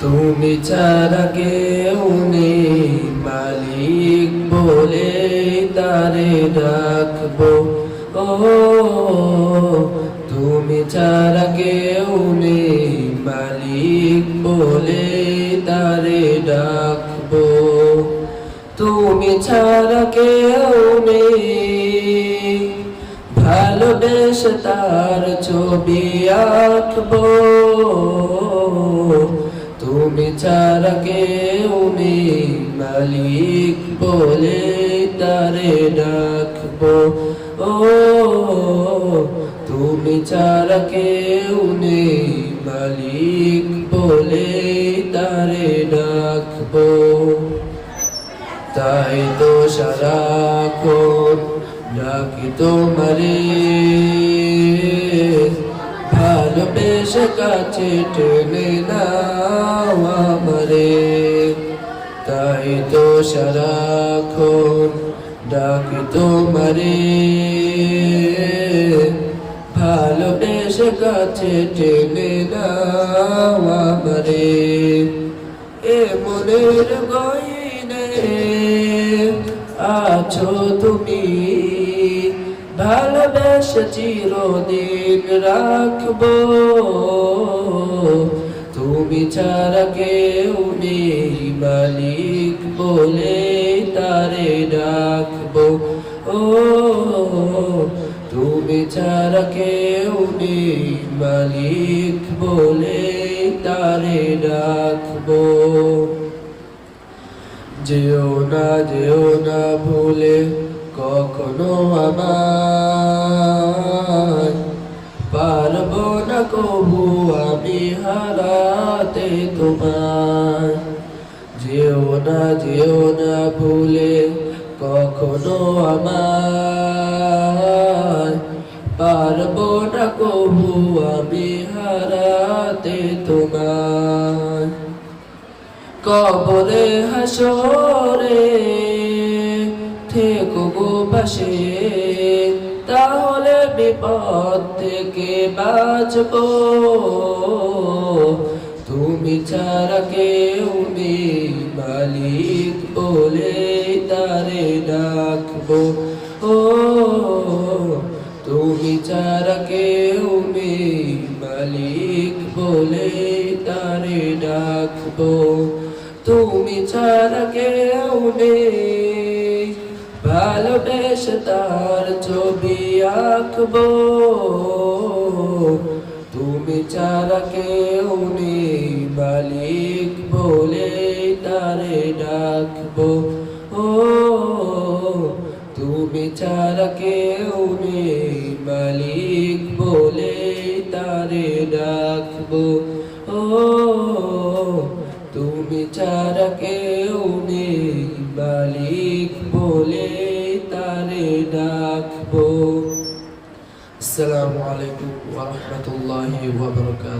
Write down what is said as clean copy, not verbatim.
তুমি ছাড়া কেউ নেই মালিক বলে তারে ডাকবো। ও তুমি ছাড়া কেউ নেই মালিক বলে তারে ডাকবো। তুমি ছাড়া কেউ নেই ভালোবেসে তার ছবি আঁকবো। তুমি ছাড়া কেউ নেই মালিক বলে তারে ডাকবো। ও তুমি ছাড়া কেউ নেই মালিক বলে তারে ডাকবো। তাই তো সারাক্ষণ ডাকি তোমারে, ভালোবেসে কাছে টেনে নাও আমারে। তাই তো সারাক্ষণ ডাকি তোমারে, ভালোবেসে কাছে টেনে নাও আমারে। এ মনের গয়নে আছো তুমি, ভালোবেসে চিরদিন রাখবো। তুমি ছাড়া কেউ নেই মালিক বলে তারে ডাকবো। ও তুমি ছাড়া কেউ নেই মালিক বলে তারে ডাকবো। যেও না ভুলে কখনো আমায়, পারবো না কবু আমি হারাতে তোমায়। যেও না ভুলে কখনো আমায়, পারবো না কবু আমি হারাতে তোমায়। কবরে হাসরে থেকো গো পাশে, তাহলে বিপদ থেকে বাঁচবো। তুমি ছাড়া কেউ নেই মালিক বলে তারে ডাকবো। ও তুমি ছাড়া কেউ নেই মালিক বলে তারে ডাকবো। তুমি ছাড়া কেউ নেই ভালোবেসে তার ছবি আঁকবো। তুমি ছাড়া কেউ নেই মালিক বলে তারে ডাকবো। ও তুমি ছাড়া কেউ নেই মালিক বলে তারে ডাকবো। ও তুমি ছাড়া কেউ নেই মালিক বলে তারে ডাকবো। আসসালামু আলাইকুম ওয়া রাহমাতুল্লাহি ওয়া বারাকাতুহু।